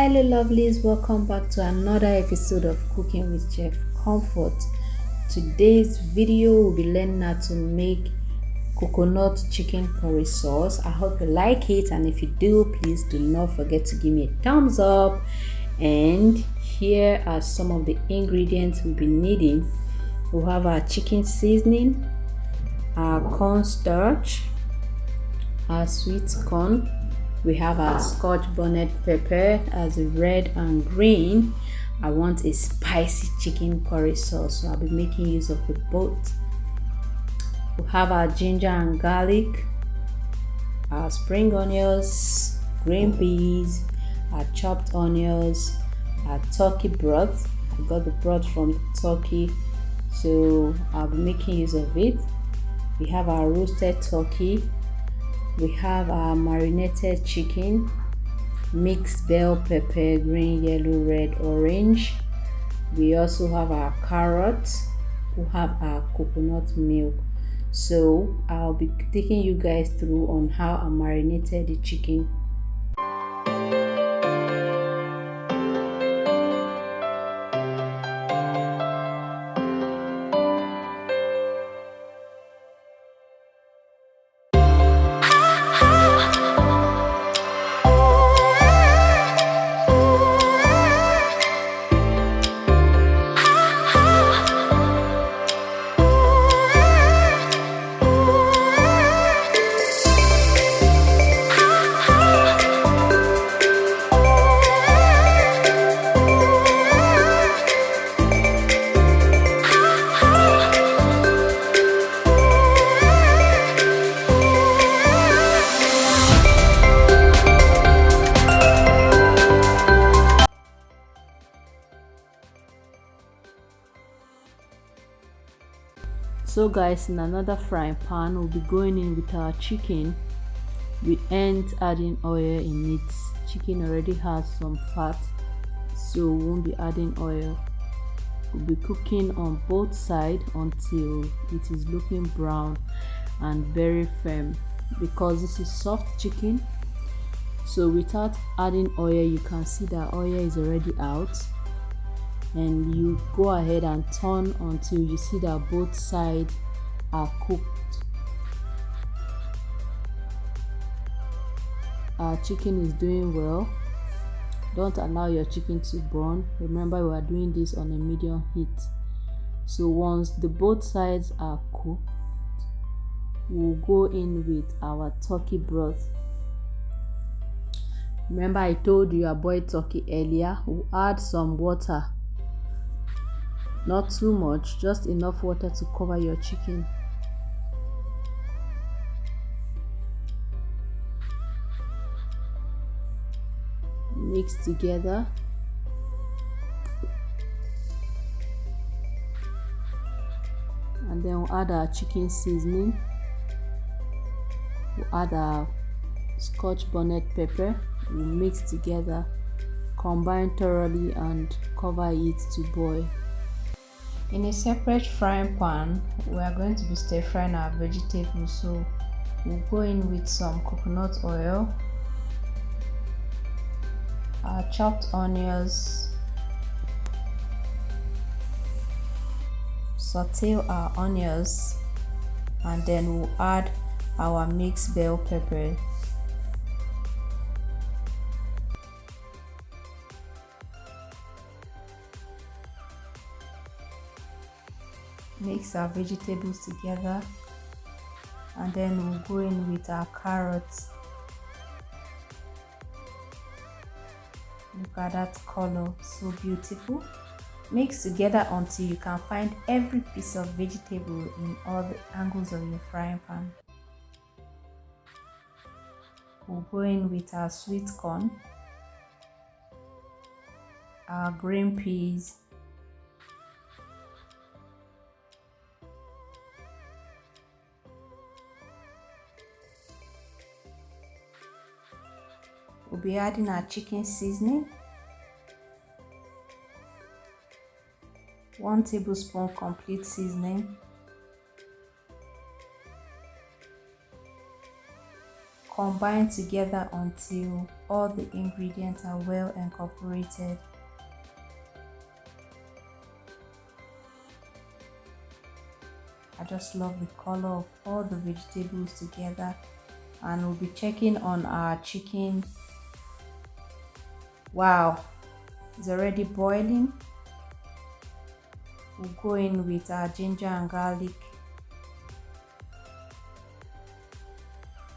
Hello lovelies, welcome back to another episode of Cooking with Chef Comfort. Today's video will be learning how to make coconut chicken curry sauce. I hope you like it, and if you do, please do not forget to give me a thumbs up. And here are some of the ingredients we'll be needing. We'll have our chicken seasoning, our cornstarch, our sweet corn. We have our scotch bonnet pepper as red and green. I want a spicy chicken curry sauce, so I'll be making use of the both. We have our ginger and garlic, our spring onions, green peas, our chopped onions, our turkey broth. I got the broth from the turkey, so I'll be making use of it. We have our roasted turkey. We have our marinated chicken, mixed bell pepper, green, yellow, red, orange. We also have our carrots. We have our coconut milk. So I'll be taking you guys through on how I marinated the chicken. So guys, in another frying pan, we'll be going in with our chicken. We ain't adding oil in it. Chicken already has some fat, so we won't be adding oil. We'll be cooking on both sides until it is looking brown and very firm, because this is soft chicken. So without adding oil, you can see that oil is already out, and you go ahead and turn until you see that both sides are cooked. Our chicken is doing well. Don't allow your chicken to burn. Remember, we are doing this on a medium heat. So once the both sides are cooked, we'll go in with our turkey broth. Remember, I told you I boiled turkey earlier. We'll add some water. Not too much, just enough water to cover your chicken. Mix together. And then we'll add our chicken seasoning. We'll add our scotch bonnet pepper. We'll mix together, combine thoroughly, and cover it to boil. In a separate frying pan, we are going to be stir frying our vegetables. So we'll go in with some coconut oil, our chopped onions, saute our onions, and then we'll add our mixed bell pepper. Mix our vegetables together, and then we'll go in with our carrots. Look at that color, so beautiful. Mix together until you can find every piece of vegetable in all the angles of your frying pan. We'll go in with our sweet corn, our green peas, we'll be adding our chicken seasoning, 1 tablespoon complete seasoning, combine together until all the ingredients are well incorporated. I just love the color of all the vegetables together, and we'll be checking on our chicken. Wow, it's already boiling. We'll go in with our ginger and garlic,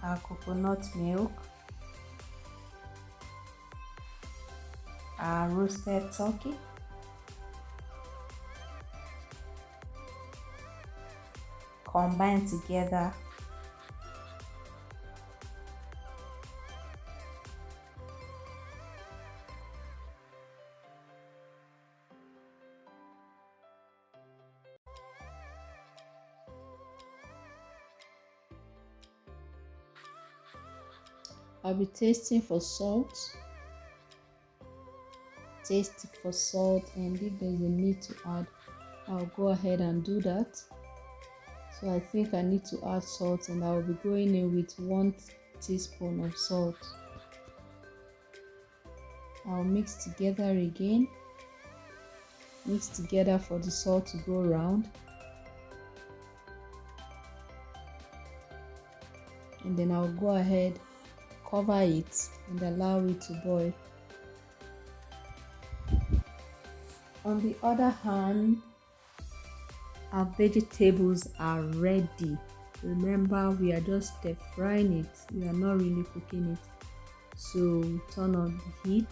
our coconut milk, our roasted turkey, combine together. I'll be tasting for salt. Taste for salt, and if there's a need to add, I'll go ahead and do that. So I think I need to add salt, and I'll be going in with 1 teaspoon of salt. I'll mix together again. Mix together for the salt to go round. And then I'll go ahead, cover it, and allow it to boil. On the other hand, our vegetables are ready. Remember, we are just stir frying it. We are not really cooking it. So turn on the heat.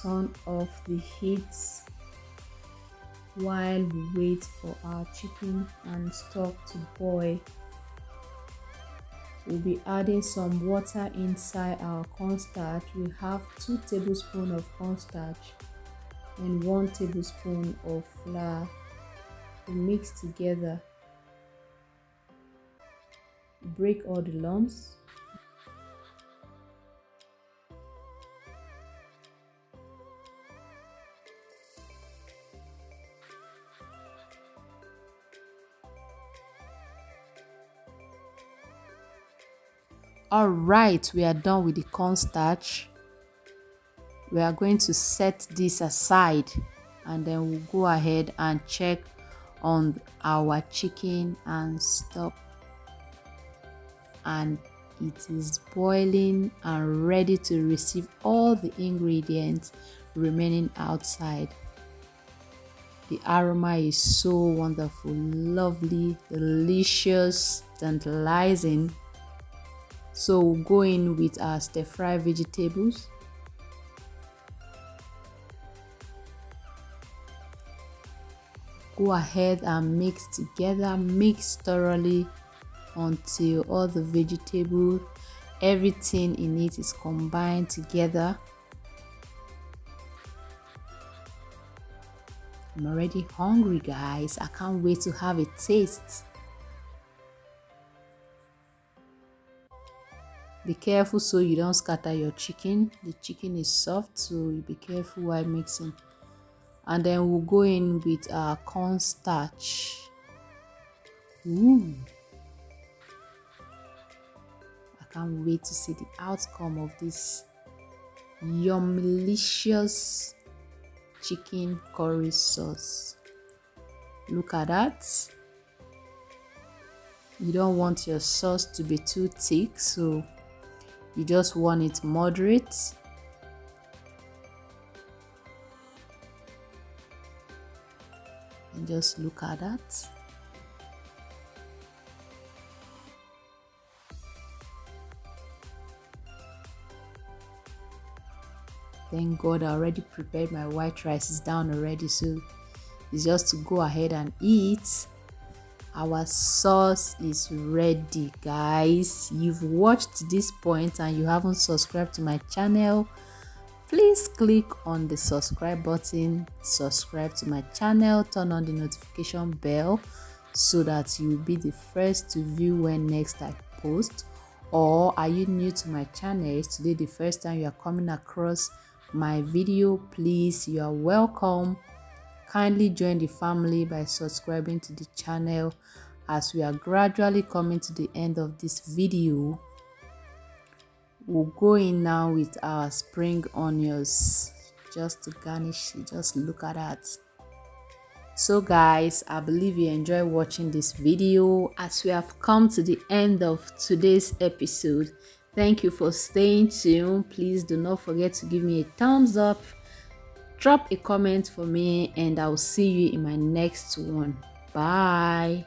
Turn off the heat while we wait for our chicken and stock to boil. We'll be adding some water inside our cornstarch. We have 2 tablespoons of cornstarch and 1 tablespoon of flour. We mix together. Break all the lumps. All right, we are done with the cornstarch. We are going to set this aside, and then we'll go ahead and check on our chicken and stock. And it is boiling and ready to receive all the ingredients remaining outside. The aroma is so wonderful, lovely, delicious, tantalizing. So we'll go in with our stir-fry vegetables. Go ahead and mix together, mix thoroughly until all the vegetables, everything in it is combined together. I'm already hungry, guys. I can't wait to have a taste. Be careful so you don't scatter your chicken. The chicken is soft, so you be careful while mixing. And then we'll go in with our cornstarch. Ooh. I can't wait to see the outcome of this yumilicious chicken curry sauce. Look at that. You don't want your sauce to be too thick, so you just want it moderate. And just look at that. Thank God I already prepared my white rice. It's down already, so it's just to go ahead and eat. Our sauce is ready, guys. You've watched to this point and you haven't subscribed to my channel, please click on the subscribe button, subscribe to my channel, turn on the notification bell so that you'll be the first to view when next I post. Or are you new to my channel? Is today the first time you are coming across my video? Please, you are welcome. Kindly join the family by subscribing to the channel. As we are gradually coming to the end of this video, We'll go in now with our spring onions just to garnish it. Just look at that. So guys, I believe you enjoy watching this video. As we have come to the end of today's episode, thank you for staying tuned. Please do not forget to give me a thumbs up, drop a comment for me, and I'll see you in my next one. Bye.